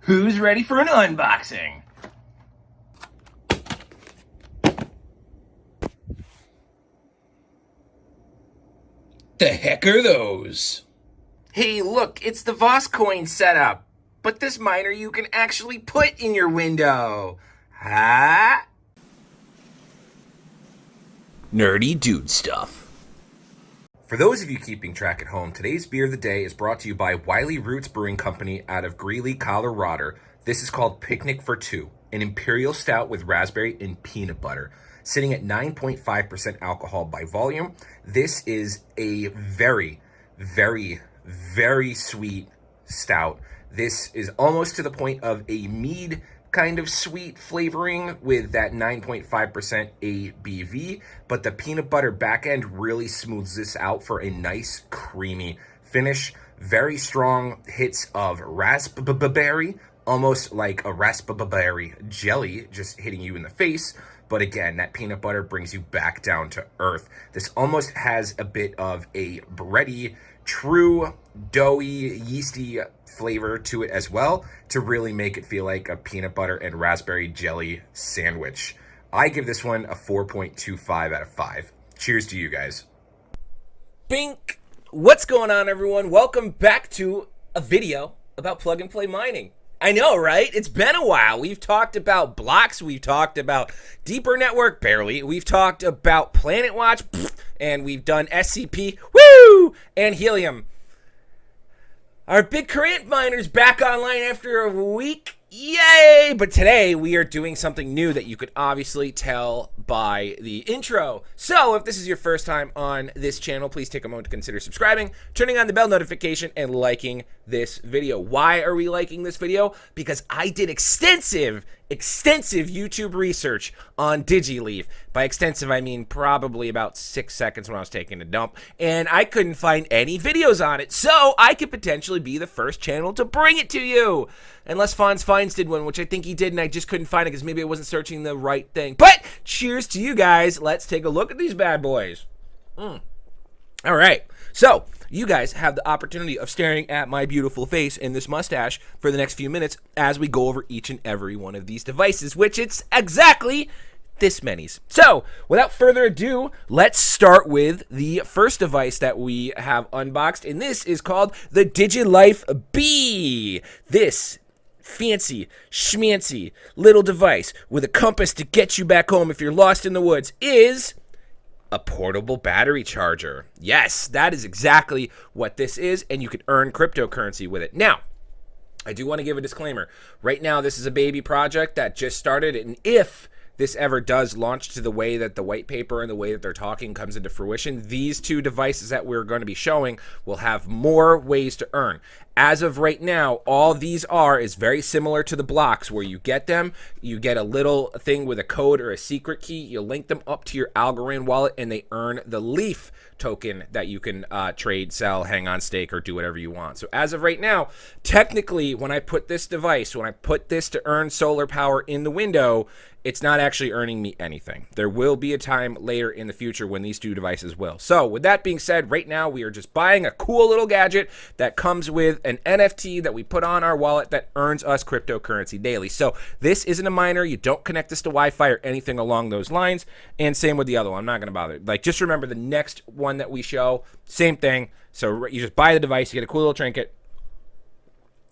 Who's ready for an unboxing? The heck are those? Hey, look, it's the Voscoin setup. But this miner you can actually put in your window. Huh? Nerdy dude stuff. For those of you keeping track at home, today's beer of the day is brought to you by YLDY Roots Brewing Company out of Greeley, Colorado. This is called Picnic for Two, an imperial stout with raspberry and peanut butter. Sitting at 9.5% alcohol by volume, this is a very, very, very sweet stout. This is almost to the point of a mead kind of sweet flavoring with that 9.5% ABV, but the peanut butter back end really smooths this out for a nice creamy finish. Very strong hits of raspberry, almost like a raspberry jelly just hitting you in the face. But again, that peanut butter brings you back down to earth. This almost has a bit of a bready, true, doughy, yeasty flavor to it as well to really make it feel like a peanut butter and raspberry jelly sandwich. I give this one a 4.25 out of 5. Cheers to you guys. Bink! What's going on, everyone? Welcome back to a video about plug and play mining. I know, right? It's been a while. We've talked about blocks. We've talked about Deeper Network, barely. We've talked about Planetwatch, and we've done SCP, woo, and Helium. Our big current miner's back online after a week. Yay! But today we are doing something new that you could obviously tell by the intro. So if this is your first time on this channel, please take a moment to consider subscribing, turning on the bell notification, and liking this video. Why are we liking this video? Because I did extensive YouTube research on Digileaf. By extensive, I mean probably about 6 seconds when I was taking a dump, and I couldn't find any videos on it, so I could potentially be the first channel to bring it to you. Unless Fonz Fines did one, which I think he did, and I just couldn't find it because maybe I wasn't searching the right thing. But cheers to you guys. Let's take a look at these bad boys. All right, so you guys have the opportunity of staring at my beautiful face and this mustache for the next few minutes as we go over each and every one of these devices, which it's exactly this many's. So without further ado, let's start with the first device that we have unboxed, and this is called the Digileaf B. This fancy, schmancy little device with a compass to get you back home if you're lost in the woods is a portable battery charger. Yes, that is exactly what this is, and you can earn cryptocurrency with it. Now, I do want to give a disclaimer. Right now, this is a baby project that just started, and if this ever does launch to the way that the white paper and the way that they're talking comes into fruition, these two devices that we're going to be showing will have more ways to earn. As of right now, all these are is very similar to the blocks where you get them, you get a little thing with a code or a secret key, you link them up to your Algo wallet, and they earn the Leaf token that you can trade, sell, hang on, stake, or do whatever you want. So as of right now, technically, when I put this device, when I put this to earn solar power in the window, it's not actually earning me anything. There will be a time later in the future when these two devices will. So with that being said, right now we are just buying a cool little gadget that comes with an NFT that we put on our wallet that earns us cryptocurrency daily. So this isn't a miner. You don't connect this to Wi-Fi or anything along those lines. And same with the other one. I'm not going to bother. Like, just remember the next one that we show, same thing. So you just buy the device, you get a cool little trinket,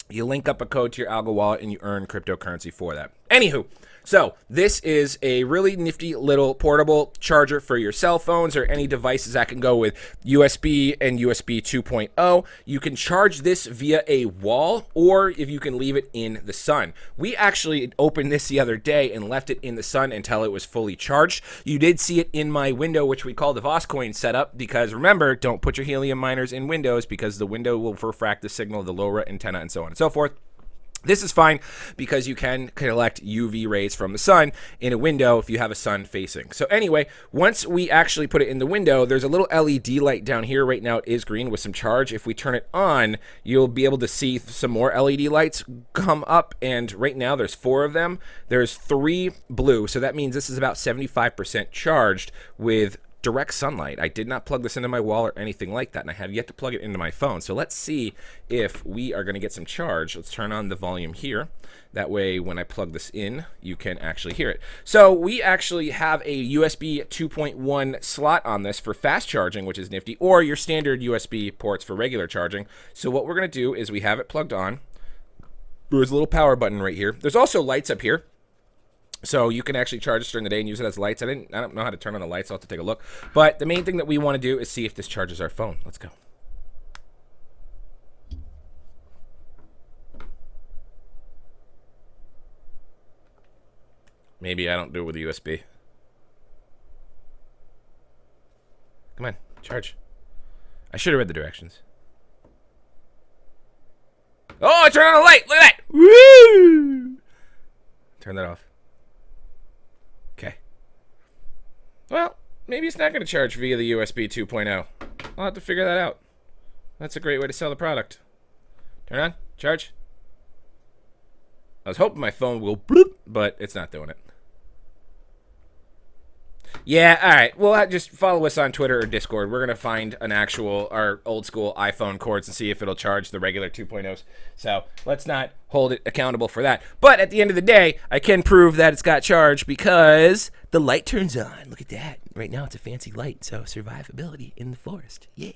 you link up a code to your Algo wallet, and you earn cryptocurrency for that. Anywho, so this is a really nifty little portable charger for your cell phones or any devices that can go with USB and USB 2.0. You can charge this via a wall, or if you can leave it in the sun. We actually opened this the other day and left it in the sun until it was fully charged. You did see it in my window, which we call the Voscoin setup, because remember, don't put your helium miners in windows because the window will refract the signal of the LoRa antenna and so on and so forth. This is fine because you can collect UV rays from the sun in a window if you have a sun facing. So anyway, once we actually put it in the window, there's a little LED light down here. Right now it is green with some charge. If we turn it on, you'll be able to see some more LED lights come up, and right now there's 4 of them. There's 3 blue, so that means this is about 75% charged with direct sunlight. I did not plug this into my wall or anything like that, and I have yet to plug it into my phone. So let's see if we are going to get some charge. Let's turn on the volume here. That way, when I plug this in, you can actually hear it. So we actually have a USB 2.1 slot on this for fast charging, which is nifty, or your standard USB ports for regular charging. So what we're going to do is we have it plugged on. There's a little power button right here. There's also lights up here. So you can actually charge this during the day and use it as lights. I don't know how to turn on the lights. I'll have to take a look. But the main thing that we want to do is see if this charges our phone. Let's go. Maybe I don't do it with a USB. Come on, charge. I should have read the directions. Oh, I turned on the light. Look at that. Woo! Turn that off. Okay. Well, maybe it's not going to charge via the USB 2.0. I'll have to figure that out. That's a great way to sell the product. Turn on. Charge. I was hoping my phone will bloop, but it's not doing it. Yeah, all right. Well, just follow us on Twitter or Discord. We're going to find our old school iPhone cords and see if it'll charge the regular 2.0s. So let's not hold it accountable for that. But at the end of the day, I can prove that it's got charge because the light turns on. Look at that. Right now it's a fancy light, so survivability in the forest. Yeah.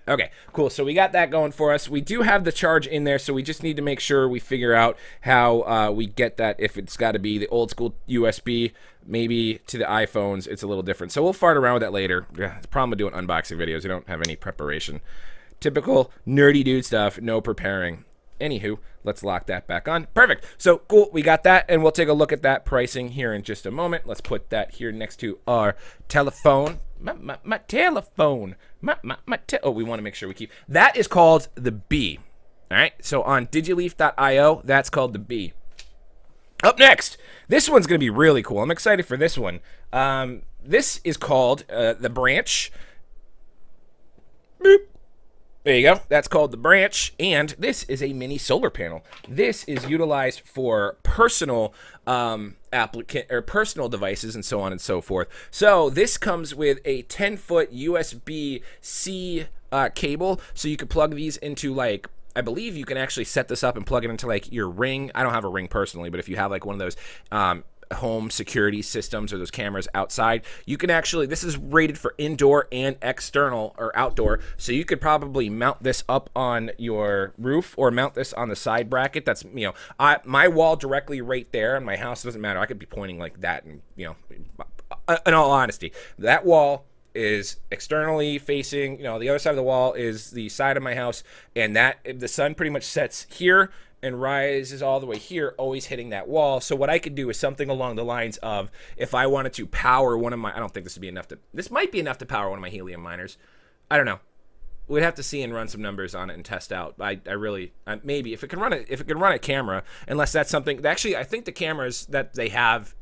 Okay, cool. So we got that going for us. We do have the charge in there, so we just need to make sure we figure out how we get that. If it's got to be the old school USB, maybe to the iPhones, it's a little different. So we'll fart around with that later. Yeah, the problem with doing unboxing videos, you don't have any preparation. Typical nerdy dude stuff, no preparing. Anywho, let's lock that back on. Perfect. So cool, we got that, and we'll take a look at that pricing here in just a moment. Let's put that here next to our telephone. My telephone. Oh, we want to make sure we keep. That is called the B. All right. So on Digileaf.io, that's called the B. Up next, this one's going to be really cool. I'm excited for this one. This is called the Branch. Boop. There you go. That's called the Branch, and this is a mini solar panel. This is utilized for personal personal devices and so on and so forth. So this comes with a 10-foot USB-C cable, so you can plug these into, like, I believe you can actually set this up and plug it into, like, your Ring. I don't have a Ring personally, but if you have, like, one of those home security systems or those cameras outside, you can actually, this is rated for indoor and external or outdoor, so you could probably mount this up on your roof or mount this on the side bracket. That's, you know, my wall directly right there in my house, doesn't matter, I could be pointing like that, and, you know, in all honesty, that wall is externally facing, you know, the other side of the wall is the side of my house, and that the sun pretty much sets here and rises all the way here, always hitting that wall. So what I could do is something along the lines of, if I wanted to power one of my, I don't think this would be enough to, this might be enough to power one of my helium miners. I don't know. We'd have to see and run some numbers on it and test out. I really, maybe if it can run a camera, unless that's something, actually, I think the cameras that they have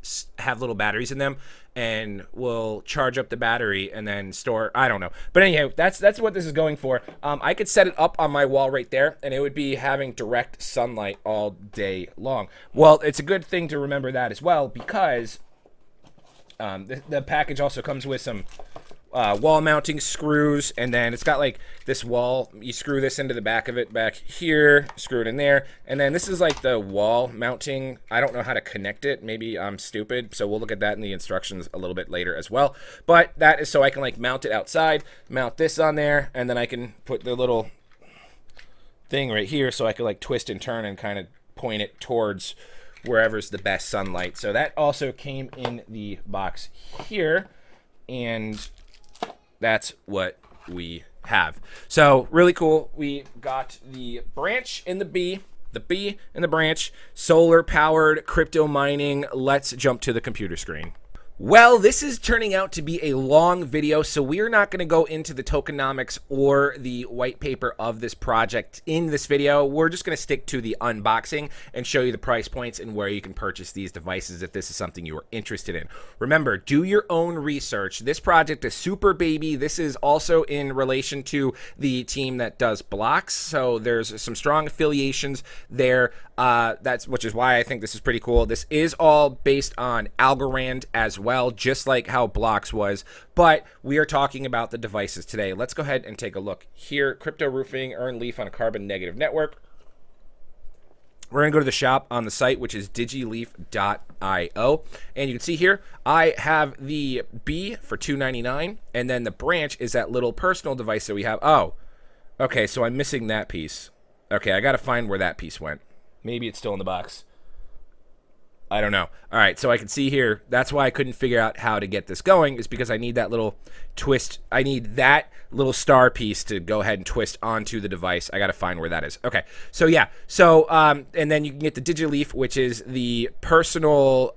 little batteries in them and will charge up the battery and then store, I don't know. But anyhow, that's what this is going for. I could set it up on my wall right there, and it would be having direct sunlight all day long. Well, it's a good thing to remember that as well, because the package also comes with some wall mounting screws, and then it's got like this wall, you screw this into the back of it back here, screw it in there, and then this is like the wall mounting. I don't know how to connect it, maybe I'm stupid, so we'll look at that in the instructions a little bit later as well. But that is so I can like mount it outside, mount this on there, and then I can put the little thing right here so I can like twist and turn and kind of point it towards wherever's the best sunlight. So that also came in the box here, and that's what we have. So really cool. We got the Branch and the B and the Branch, solar powered crypto mining. Let's jump to the computer screen. Well, this is turning out to be a long video, so we're not going to go into the tokenomics or the white paper of this project in this video. We're just going to stick to the unboxing and show you the price points and where you can purchase these devices if this is something you are interested in. Remember, do your own research. This project is super baby. This is also in relation to the team that does blocks, so there's some strong affiliations there. Which is why I think this is pretty cool. This is all based on Algorand as well, just like how blocks was, but we are talking about the devices today. Let's go ahead and take a look here. Crypto roofing, earn leaf on a carbon negative network. We're going to go to the shop on the site, which is digileaf.io. And you can see here, I have the B for $2.99, and then the branch is that little personal device that we have. Oh, okay, so I'm missing that piece. Okay, I got to find where that piece went. Maybe it's still in the box. I don't know. All right, so I can see here, that's why I couldn't figure out how to get this going, is because I need that little twist. I need that little star piece to go ahead and twist onto the device. I got to find where that is. Okay, so yeah. So, and then you can get the Digileaf, which is the personal,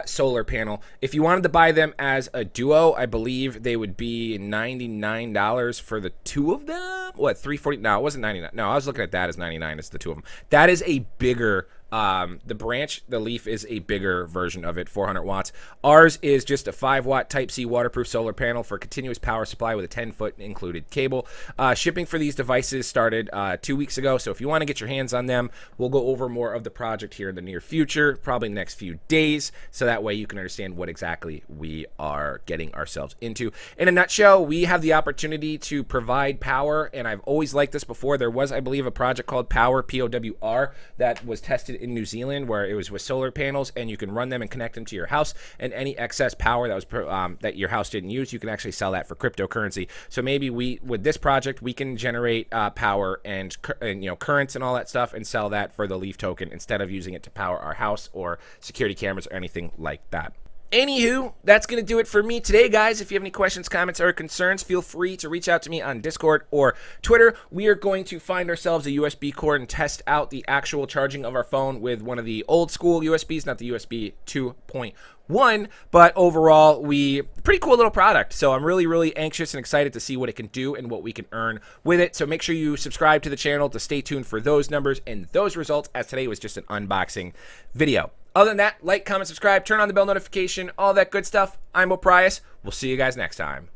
solar panel. If you wanted to buy them as a duo, I believe they would be $99 for the two of them. What, $340? No, it wasn't $99. No, I was looking at that as $99 as the two of them. That is a bigger, the branch, the leaf is a bigger version of it, 400 watts. Ours is just a 5-watt Type-C waterproof solar panel for continuous power supply with a 10-foot included cable. Shipping for these devices started 2 weeks ago, so if you want to get your hands on them, we'll go over more of the project here in the near future, probably the next few days, so that way you can understand what exactly we are getting ourselves into. In a nutshell, we have the opportunity to provide power, and I've always liked this before. There was, I believe, a project called Power, P-O-W-R, that was tested in New Zealand, where it was with solar panels, and you can run them and connect them to your house, and any excess power that was that your house didn't use, you can actually sell that for cryptocurrency. So maybe with this project, we can generate power and currents and all that stuff, and sell that for the Leaf token instead of using it to power our house or security cameras or anything like that. Anywho, that's going to do it for me today, guys. If you have any questions, comments, or concerns, feel free to reach out to me on Discord or Twitter. We are going to find ourselves a USB cord and test out the actual charging of our phone with one of the old school USBs, not the USB 2.1, but overall, pretty cool little product. So I'm really, really anxious and excited to see what it can do and what we can earn with it. So make sure you subscribe to the channel to stay tuned for those numbers and those results, as today was just an unboxing video. Other than that, like, comment, subscribe, turn on the bell notification, all that good stuff. I'm Oprias. We'll see you guys next time.